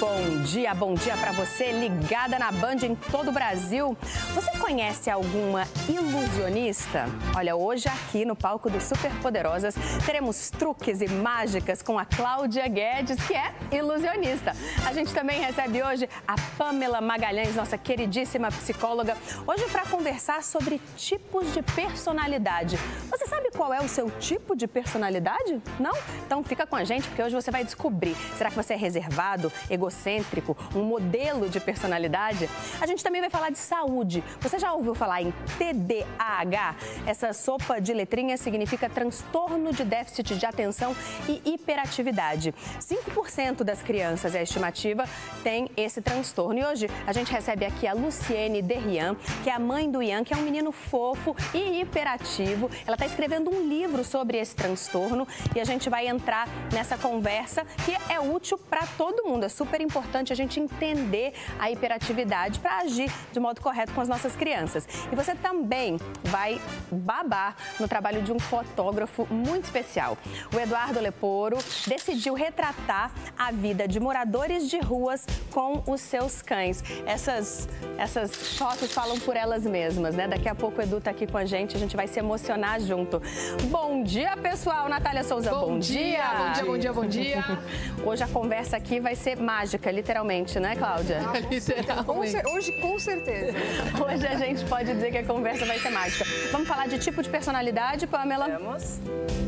Bom dia para você ligada na Band em todo o Brasil. Você conhece alguma ilusionista? Olha, hoje aqui no palco do Superpoderosas teremos truques e mágicas com a Cláudia Guedes, que é ilusionista. A gente também recebe hoje a Pamela Magalhães, nossa queridíssima psicóloga, hoje para conversar sobre tipos de personalidade. Você sabe qual é o seu tipo de personalidade? Não? Então fica com a gente porque hoje você vai descobrir. Será que você é reservado, egocêntrico, um modelo de personalidade? A gente também vai falar de saúde. Você já ouviu falar em TDAH? Essa sopa de letrinhas significa transtorno de déficit de atenção e hiperatividade. 5% das crianças, é a estimativa, tem esse transtorno. E hoje a gente recebe aqui a Luciene Derrian, que é a mãe do Ian, que é um menino fofo e hiperativo. Ela está escrevendo um livro sobre esse transtorno e a gente vai entrar nessa conversa que é útil para todo mundo. É super importante a gente entender a hiperatividade para agir de modo correto com as nossas crianças. E você também vai babar no trabalho de um fotógrafo muito especial. O Eduardo Leporo decidiu retratar a vida de moradores de ruas com os seus cães. Essas fotos falam por elas mesmas, né? Daqui a pouco o Edu tá aqui com a gente vai se emocionar junto. Bom dia, pessoal. Natália Souza, bom dia. Bom dia. Hoje a conversa aqui vai ser mágica, literalmente, né, Cláudia? Literalmente. Hoje, com certeza. Hoje a gente pode dizer que a conversa vai ser mágica. Vamos falar de tipo de personalidade, Pamela?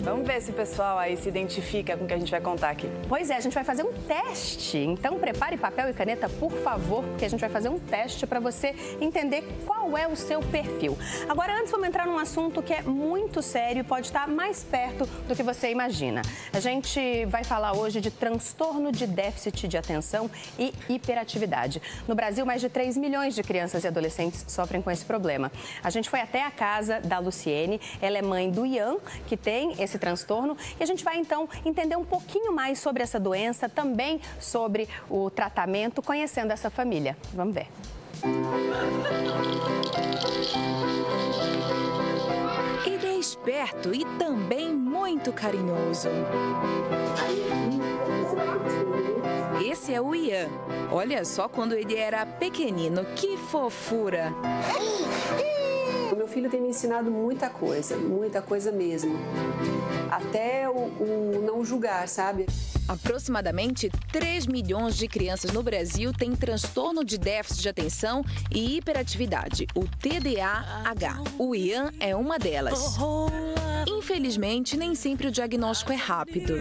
Vamos ver se o pessoal aí se identifica com o que a gente vai contar aqui. Pois é, a gente vai fazer um teste. Então prepare papel e caneta, por favor, porque a gente vai fazer um teste para você entender qual é o seu perfil. Agora, antes, vamos entrar num assunto que é muito sério e pode estar mais perto do que você imagina. A gente vai falar hoje de transtorno de déficit de atenção e hiperatividade. No Brasil, mais de 3 milhões de crianças e adolescentes sofrem com esse problema. A gente foi até a casa da Luciene, ela é mãe do Ian, que tem esse transtorno, e a gente vai então entender um pouquinho mais sobre essa doença, também sobre o tratamento, conhecendo essa família. Vamos ver. Ele é esperto e também muito carinhoso. Esse é o Ian. Olha só quando ele era pequenino, que fofura! O meu filho tem me ensinado muita coisa mesmo. Até o não julgar, sabe? Aproximadamente 3 milhões de crianças no Brasil têm transtorno de déficit de atenção e hiperatividade, o TDAH. O Ian é uma delas. Infelizmente, nem sempre o diagnóstico é rápido.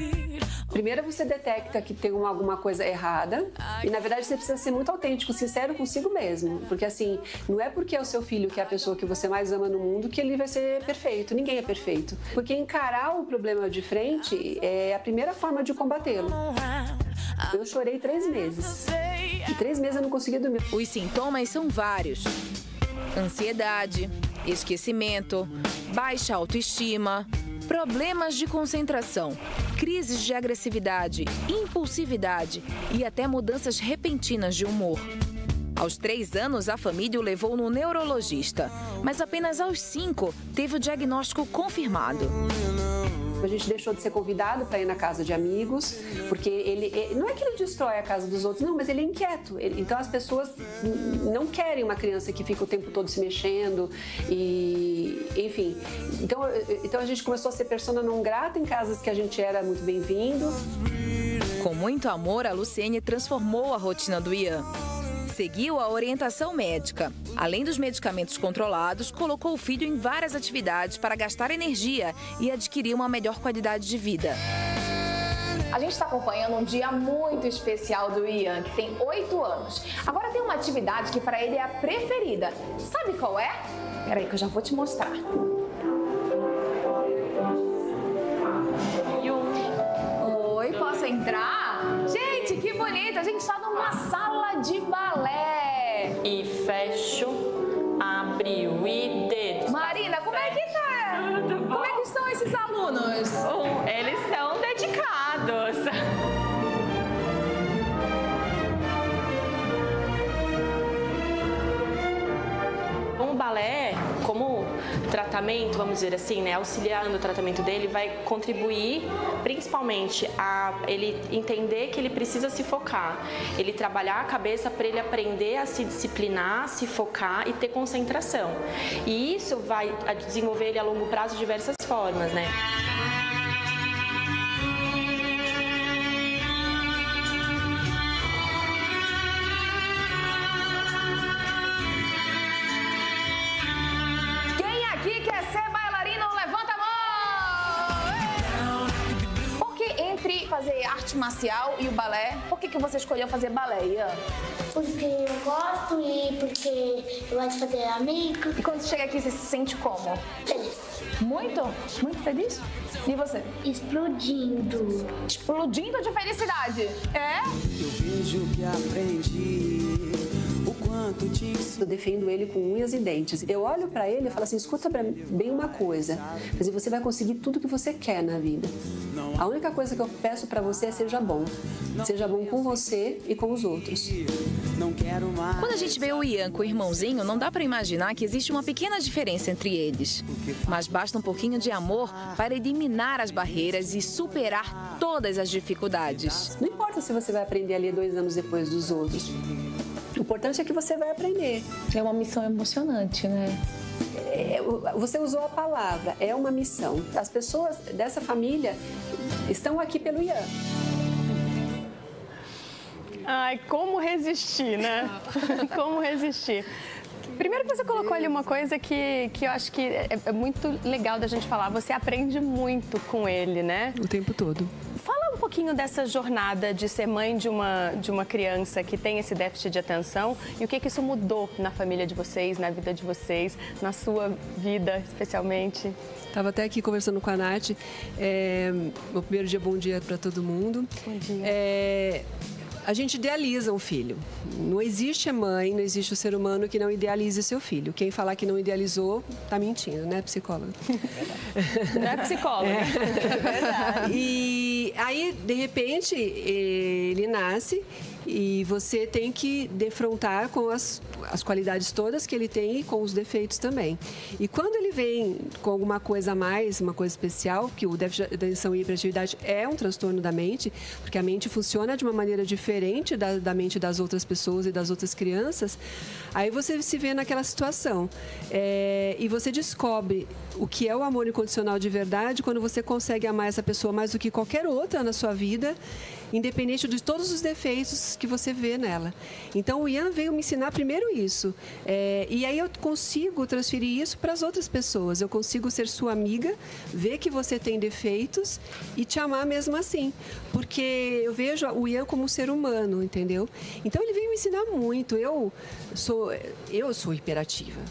Primeiro você detecta que tem alguma coisa errada e, na verdade, você precisa ser muito autêntico, sincero consigo mesmo. Porque, assim, não é porque é o seu filho que é a pessoa que você mais ama no mundo que ele vai ser perfeito. Ninguém é perfeito. Porque encarar o problema de frente é a primeira forma de combatê-lo. Eu chorei 3 meses. E 3 meses eu não conseguia dormir. Os sintomas são vários: ansiedade, esquecimento, baixa autoestima, problemas de concentração, crises de agressividade, impulsividade e até mudanças repentinas de humor. Aos 3 anos, a família o levou no neurologista, mas apenas aos 5 teve o diagnóstico confirmado. A gente deixou de ser convidado para ir na casa de amigos, porque ele não é que ele destrói a casa dos outros, não, mas ele é inquieto. Então as pessoas não querem uma criança que fica o tempo todo se mexendo e, enfim. Então a gente começou a ser persona não grata em casas que a gente era muito bem-vindo. Com muito amor, a Luciene transformou a rotina do Ian. Seguiu a orientação médica. Além dos medicamentos controlados, colocou o filho em várias atividades para gastar energia e adquirir uma melhor qualidade de vida. A gente está acompanhando um dia muito especial do Ian, que tem 8 anos. Agora tem uma atividade que para ele é a preferida. Sabe qual é? Peraí que eu já vou te mostrar. Oi, posso entrar? Gente, que bonito! A gente está numa sala de balé. E fecho, abriu e dedo. Marina, como é que tá? Como é que estão esses alunos? Eles são dedicados. O balé, como tratamento, vamos dizer assim, né, auxiliando o tratamento dele, vai contribuir principalmente a ele entender que ele precisa se focar, ele trabalhar a cabeça para ele aprender a se disciplinar, se focar e ter concentração. E isso vai desenvolver ele a longo prazo de diversas formas, né? Fazer arte marcial e o balé. Por que você escolheu fazer balé, Ian? Porque eu gosto e porque eu gosto de fazer amigos. E quando você chega aqui, você se sente como? Feliz. Muito? Muito feliz? E você? Explodindo. Explodindo de felicidade. É? Eu vejo que aprendi o quanto te ensino. Eu defendo ele com unhas e dentes. Eu olho pra ele e falo assim, escuta bem uma coisa. Quer dizer, você vai conseguir tudo que você quer na vida. A única coisa que eu peço pra você é seja bom. Seja bom com você e com os outros. Não quero mais. Quando a gente vê o Ian com o irmãozinho, não dá para imaginar que existe uma pequena diferença entre eles. Mas basta um pouquinho de amor para eliminar as barreiras e superar todas as dificuldades. Não importa se você vai aprender a ler 2 anos depois dos outros. O importante é que você vai aprender. É uma missão emocionante, né? Você usou a palavra, é uma missão. As pessoas dessa família estão aqui pelo Ian. Ai, como resistir, né? Como resistir? Primeiro que você colocou ali uma coisa que eu acho que é muito legal da gente falar. Você aprende muito com ele, né? O tempo todo. Fala um pouquinho dessa jornada de ser mãe de uma criança que tem esse déficit de atenção e o que isso mudou na família de vocês, na vida de vocês, na sua vida especialmente. Estava até aqui conversando com a Nath. Meu primeiro dia, bom dia para todo mundo. Bom dia. A gente idealiza um filho. Não existe mãe, não existe o ser humano que não idealize seu filho. Quem falar que não idealizou, tá mentindo, né, psicóloga? Não é psicóloga. É verdade. E aí, de repente, ele nasce e você tem que defrontar com as qualidades todas que ele tem e com os defeitos também. E quando ele vem com alguma coisa a mais, uma coisa especial, que o déficit de atenção e hiperatividade é um transtorno da mente, porque a mente funciona de uma maneira diferente da mente das outras pessoas e das outras crianças, aí você se vê naquela situação. E você descobre o que é o amor incondicional de verdade quando você consegue amar essa pessoa mais do que qualquer outra na sua vida, independente de todos os defeitos que você vê nela. Então, o Ian veio me ensinar primeiro isso. E aí eu consigo transferir isso para as outras pessoas. Eu consigo ser sua amiga, ver que você tem defeitos e te amar mesmo assim. Porque eu vejo o Ian como um ser humano, entendeu? Então, ele veio me ensinar muito. Eu sou hiperativa,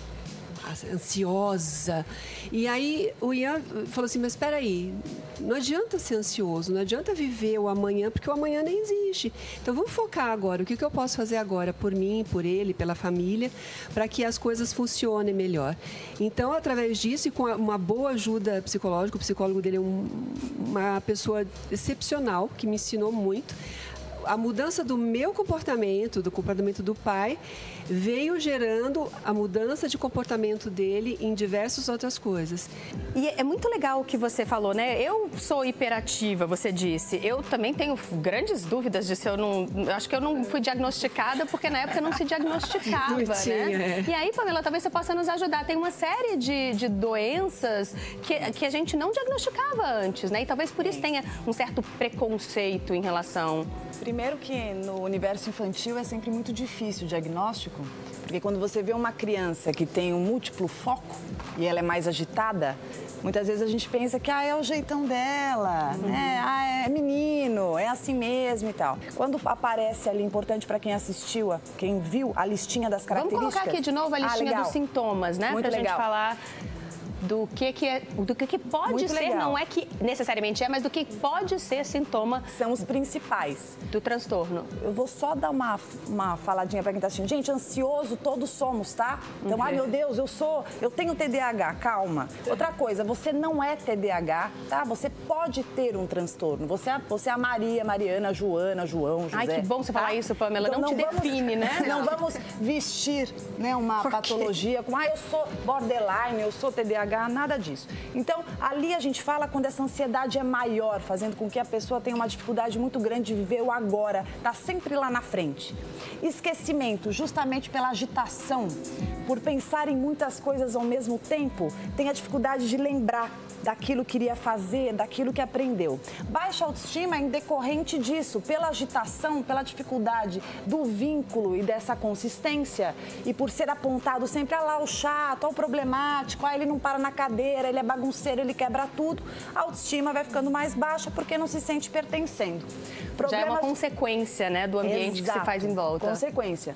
ansiosa. E aí o Ian falou assim, mas espera aí, não adianta ser ansioso, não adianta viver o amanhã, porque o amanhã nem existe. Então vamos focar agora, o que eu posso fazer agora por mim, por ele, pela família, para que as coisas funcionem melhor. Então, através disso e com uma boa ajuda psicológica, o psicólogo dele é uma pessoa excepcional, que me ensinou muito. A mudança do meu comportamento, do comportamento do pai, veio gerando a mudança de comportamento dele em diversas outras coisas. E é muito legal o que você falou, né? Eu sou hiperativa, você disse. Eu também tenho grandes dúvidas de se eu não... Acho que eu não fui diagnosticada porque na época não se diagnosticava, né? E aí, Pamela, talvez você possa nos ajudar. Tem uma série de doenças que a gente não diagnosticava antes, né? E talvez por isso tenha um certo preconceito em relação... Primeiro que no universo infantil é sempre muito difícil o diagnóstico, porque quando você vê uma criança que tem um múltiplo foco e ela é mais agitada, muitas vezes a gente pensa que é o jeitão dela, né? É menino, é assim mesmo e tal. Quando aparece ali, importante para quem assistiu, quem viu a listinha das características... Vamos colocar aqui de novo a listinha dos sintomas, né? Muito pra legal. gente falar... Do que pode Muito ser, legal. não é que necessariamente mas do que pode ser sintoma. São os principais do transtorno. Eu vou só dar uma faladinha para quem está assistindo. Gente, ansioso todos somos, tá? Então, ai meu Deus, eu tenho TDAH, calma. Outra coisa, você não é TDAH, tá? Você pode ter um transtorno. Você é a Maria, Mariana, Joana, João, José. Ai, que bom você falar isso, Pamela. Então, não te define, né? Não vamos vestir, né, uma patologia como, eu sou borderline, eu sou TDAH. TDAH, nada disso. Então, ali a gente fala quando essa ansiedade é maior, fazendo com que a pessoa tenha uma dificuldade muito grande de viver o agora, tá sempre lá na frente. Esquecimento, justamente pela agitação, por pensar em muitas coisas ao mesmo tempo, tem a dificuldade de lembrar daquilo que iria fazer, daquilo que aprendeu. Baixa autoestima é decorrente disso, pela agitação, pela dificuldade do vínculo e dessa consistência, e por ser apontado sempre, ah lá, o chato, o problemático, ele não para na cadeira, ele é bagunceiro, ele quebra tudo, a autoestima vai ficando mais baixa porque não se sente pertencendo. Já é uma consequência, né, do ambiente que se faz em volta. Consequência.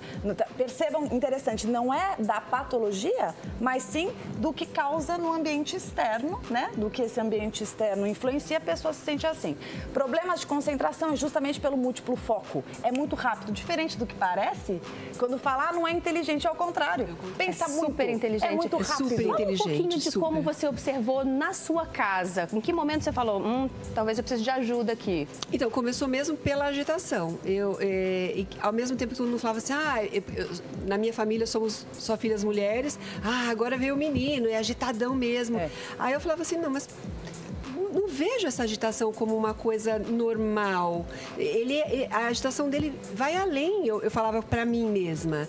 Percebam, interessante, não é da patologia, mas sim do que causa no ambiente externo, né? Do que esse ambiente externo influencia, a pessoa se sente assim. Problemas de concentração é justamente pelo múltiplo foco. É muito rápido, diferente do que parece. Quando falar, não é inteligente, ao contrário. Pensa muito. Super inteligente. É muito rápido. Super inteligente. Fala um pouquinho de como você observou na sua casa. Em que momento você falou, talvez eu precise de ajuda aqui? Então, começou mesmo pela agitação. Ao mesmo tempo que todo mundo falava assim, na minha família somos só filhas mulheres, agora veio o menino, é agitadão mesmo. Aí eu falava assim, não, mas não vejo essa agitação como uma coisa normal. A agitação dele vai além, eu falava pra mim mesma.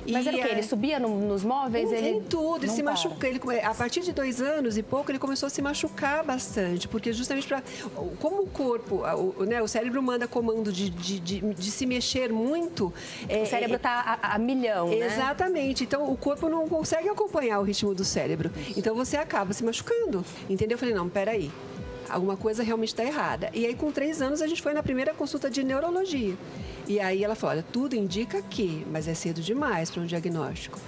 Mas era o quê? Ele subia nos móveis? Em tudo, ele se machuca. A partir de 2 anos e pouco, ele começou a se machucar bastante, porque justamente como o corpo, o cérebro manda comando de se mexer muito. O cérebro está a milhão, né? Exatamente. Então, o corpo não consegue acompanhar o ritmo do cérebro. Então, você acaba se machucando. Entendeu? Eu falei, não, peraí. Alguma coisa realmente está errada. E aí, com 3 anos, a gente foi na primeira consulta de neurologia. E aí ela falou, olha, tudo indica que, mas é cedo demais para um diagnóstico.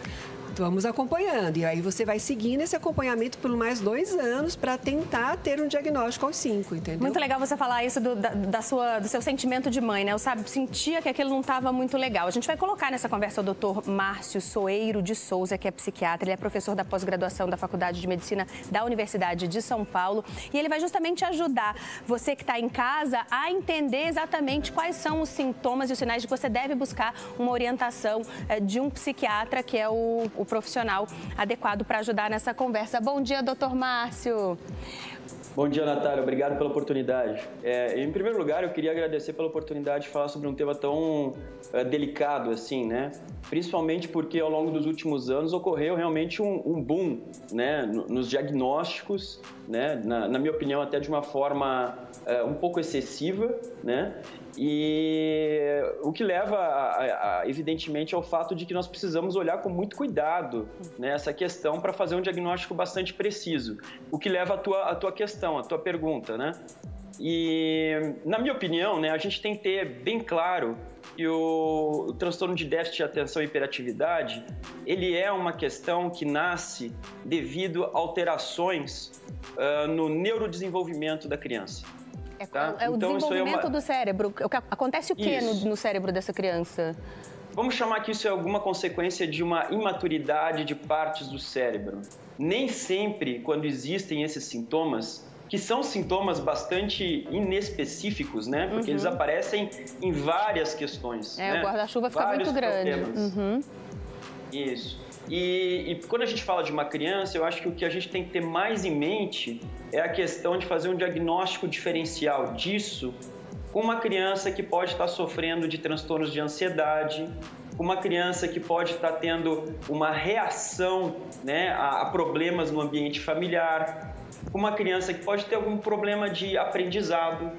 Vamos acompanhando. E aí você vai seguindo esse acompanhamento por mais 2 anos para tentar ter um diagnóstico aos 5, entendeu? Muito legal você falar isso do seu sentimento de mãe, né? Eu sentia que aquilo não estava muito legal. A gente vai colocar nessa conversa o doutor Márcio Soeiro de Souza, que é psiquiatra. Ele é professor da pós-graduação da Faculdade de Medicina da Universidade de São Paulo. E ele vai justamente ajudar você que está em casa a entender exatamente quais são os sintomas e os sinais de que você deve buscar uma orientação de um psiquiatra, que é o profissional adequado para ajudar nessa conversa. Bom dia, doutor Márcio. Bom dia, Natália. Obrigado pela oportunidade. Em primeiro lugar, eu queria agradecer pela oportunidade de falar sobre um tema tão delicado assim, né? Principalmente porque ao longo dos últimos anos ocorreu realmente um boom, né, nos diagnósticos, né? Na minha opinião, até de uma forma um pouco excessiva, né? E o que leva, evidentemente, ao fato de que nós precisamos olhar com muito cuidado, né, essa questão para fazer um diagnóstico bastante preciso. O que leva à tua questão, à tua pergunta, né? E, na minha opinião, né, a gente tem que ter bem claro que o transtorno de déficit de atenção e hiperatividade, ele é uma questão que nasce devido a alterações no neurodesenvolvimento da criança. É o então, desenvolvimento do cérebro. Acontece o que no cérebro dessa criança? Vamos chamar que isso é alguma consequência de uma imaturidade de partes do cérebro. Nem sempre, quando existem esses sintomas, que são sintomas bastante inespecíficos, né? Porque eles aparecem em várias questões. O guarda-chuva fica muito grande. Isso. E quando a gente fala de uma criança, eu acho que o que a gente tem que ter mais em mente é a questão de fazer um diagnóstico diferencial disso com uma criança que pode estar sofrendo de transtornos de ansiedade, com uma criança que pode estar tendo uma reação, né, a problemas no ambiente familiar, com uma criança que pode ter algum problema de aprendizado,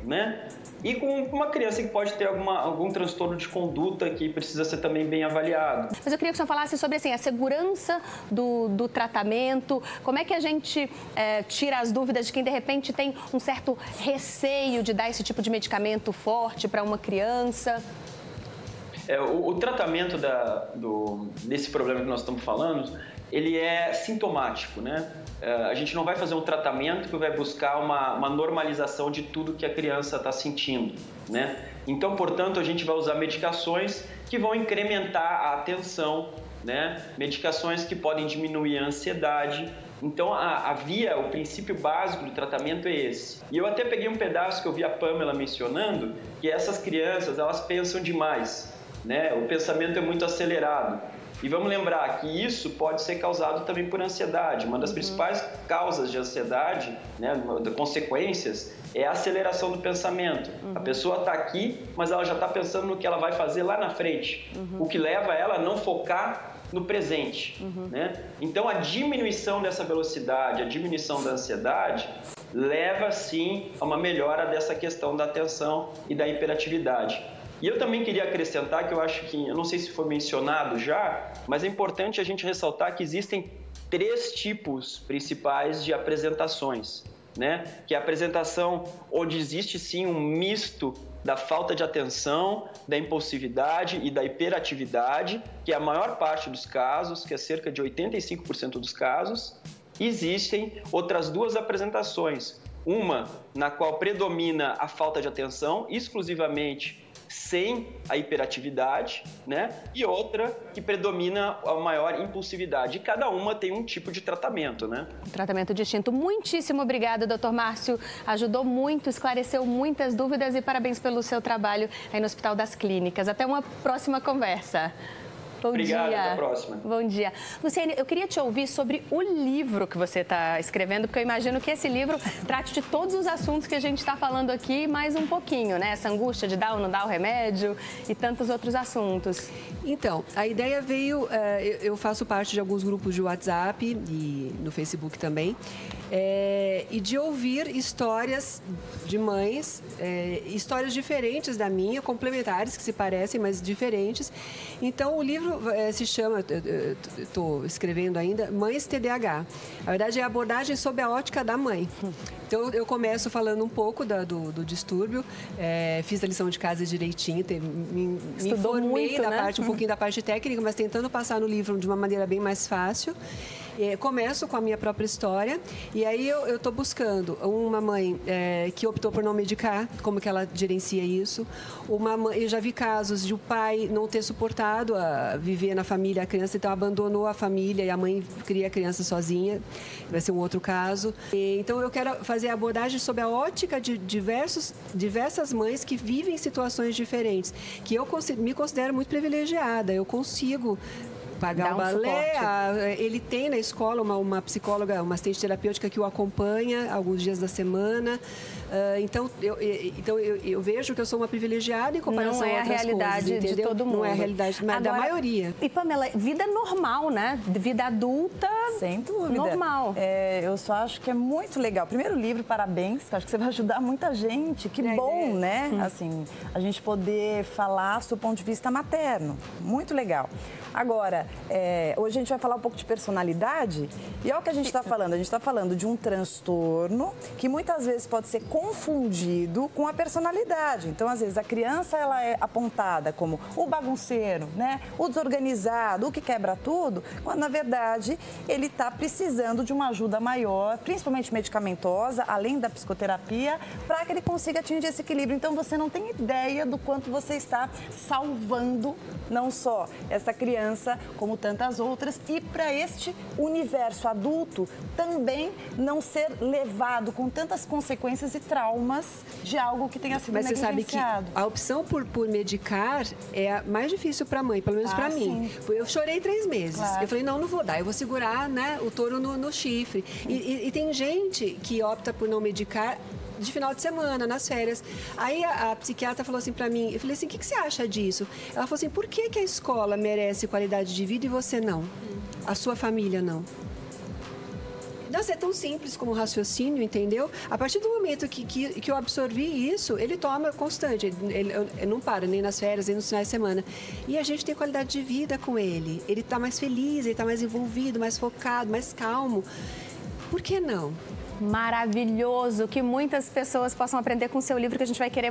né? E com uma criança que pode ter algum transtorno de conduta que precisa ser também bem avaliado. Mas eu queria que o senhor falasse sobre assim, a segurança do tratamento, como é que a gente tira as dúvidas de quem de repente tem um certo receio de dar esse tipo de medicamento forte para uma criança? O tratamento desse problema que nós estamos falando, ele é sintomático, né? A gente não vai fazer um tratamento que vai buscar uma normalização de tudo que a criança está sentindo, né? Então, portanto, a gente vai usar medicações que vão incrementar a atenção, né? Medicações que podem diminuir a ansiedade. Então, o princípio básico do tratamento é esse. E eu até peguei um pedaço que eu vi a Pamela mencionando, que essas crianças, elas pensam demais, né? O pensamento é muito acelerado. E vamos lembrar que isso pode ser causado também por ansiedade. Uma das principais causas de ansiedade, né, de consequências, é a aceleração do pensamento. A pessoa está aqui, mas ela já está pensando no que ela vai fazer lá na frente, o que leva ela a não focar no presente, né? Então, a diminuição dessa velocidade, a diminuição da ansiedade, leva, sim, a uma melhora dessa questão da atenção e da hiperatividade. E eu também queria acrescentar que eu acho que, eu não sei se foi mencionado já, mas é importante a gente ressaltar que existem 3 tipos principais de apresentações, né? Que é a apresentação onde existe, sim, um misto da falta de atenção, da impulsividade e da hiperatividade, que é a maior parte dos casos, que é cerca de 85% dos casos. Existem outras 2 apresentações, uma na qual predomina a falta de atenção, exclusivamente sem a hiperatividade, né? E outra que predomina a maior impulsividade. E cada uma tem um tipo de tratamento, né? Um tratamento distinto. Muitíssimo obrigada, doutor Márcio. Ajudou muito, esclareceu muitas dúvidas e parabéns pelo seu trabalho aí no Hospital das Clínicas. Até uma próxima conversa. Bom Obrigado, dia. até a próxima. Bom dia. Luciane, eu queria te ouvir sobre o livro que você está escrevendo, porque eu imagino que esse livro trate de todos os assuntos que a gente está falando aqui, mais um pouquinho, né? Essa angústia de dar ou não dar o remédio e tantos outros assuntos. Então, a ideia veio, eu faço parte de alguns grupos de WhatsApp e no Facebook também, e de ouvir histórias de mães, histórias diferentes da minha, complementares, que se parecem, mas diferentes. Então, o livro se chama, estou escrevendo ainda, Mães TDAH. Na verdade, é a abordagem sob a ótica da mãe. Então, eu começo falando um pouco do distúrbio, fiz a lição de casa direitinho, me informei muito, né? Um pouquinho da parte técnica, mas tentando passar no livro de uma maneira bem mais fácil. Começo com a minha própria história e aí eu estou buscando uma mãe que optou por não medicar, como que ela gerencia isso. Uma mãe, eu já vi casos de o pai não ter suportado a viver na família, a criança então abandonou a família e a mãe cria a criança sozinha, vai ser um outro caso. Então eu quero fazer a abordagem sob a ótica de diversas mães que vivem situações diferentes, que eu me considero muito privilegiada, eu consigo pagar o balé, ele tem na escola uma psicóloga, uma assistente terapêutica que o acompanha alguns dias da semana. Então eu vejo que eu sou uma privilegiada em comparação a outras coisas. Não é a realidade de todo mundo. Não é a realidade da maioria. E, Pamela, vida normal, né? Vida adulta, sem dúvida. Normal. Eu só acho que é muito legal. Primeiro livro, parabéns. Acho que você vai ajudar muita gente. Que bom, né? Assim, a gente poder falar do ponto de vista materno. Muito legal. Agora, hoje a gente vai falar um pouco de personalidade e é o que a gente está falando. A gente está falando de um transtorno que muitas vezes pode ser confundido com a personalidade. Então, às vezes, a criança ela é apontada como o bagunceiro, né? O desorganizado, o que quebra tudo, quando, na verdade, ele está precisando de uma ajuda maior, principalmente medicamentosa, além da psicoterapia, para que ele consiga atingir esse equilíbrio. Então, você não tem ideia do quanto você está salvando não só essa criança, como tantas outras, e para este universo adulto também não ser levado com tantas consequências e traumas de algo que tenha sido negligenciado. Mas você sabe que a opção por medicar é a mais difícil para a mãe, pelo menos para mim. Eu chorei 3 meses. Claro. Eu falei, não vou dar, eu vou segurar, né, o touro no chifre. E tem gente que opta por não medicar de final de semana, nas férias. Aí a psiquiatra falou assim pra mim, eu falei assim, o que você acha disso? Ela falou assim, por que a escola merece qualidade de vida e você não? A sua família não? Nossa, é tão simples como raciocínio, entendeu? A partir do momento que eu absorvi isso, ele toma constante. Ele não para, nem nas férias, nem nos finais de semana. E a gente tem qualidade de vida com ele. Ele está mais feliz, ele está mais envolvido, mais focado, mais calmo. Por que não? Maravilhoso, que muitas pessoas possam aprender com o seu livro, que a gente vai querer